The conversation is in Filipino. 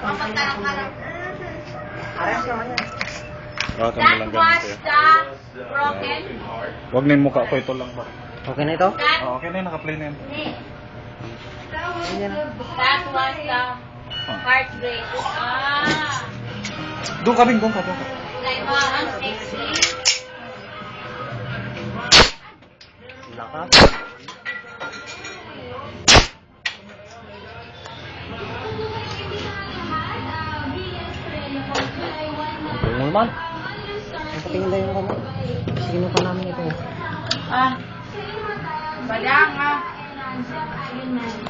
That was the broken. Huwag na yung mukha ko, ito lang ba? Okay na ito? Okay na yun, naka-play na yun. That was the heartbreak. Doon ka rin, doon ka. Ang sexy. Lakas. Okay naman. Napatingin na yung kamay. Sino pa namin ito? Badang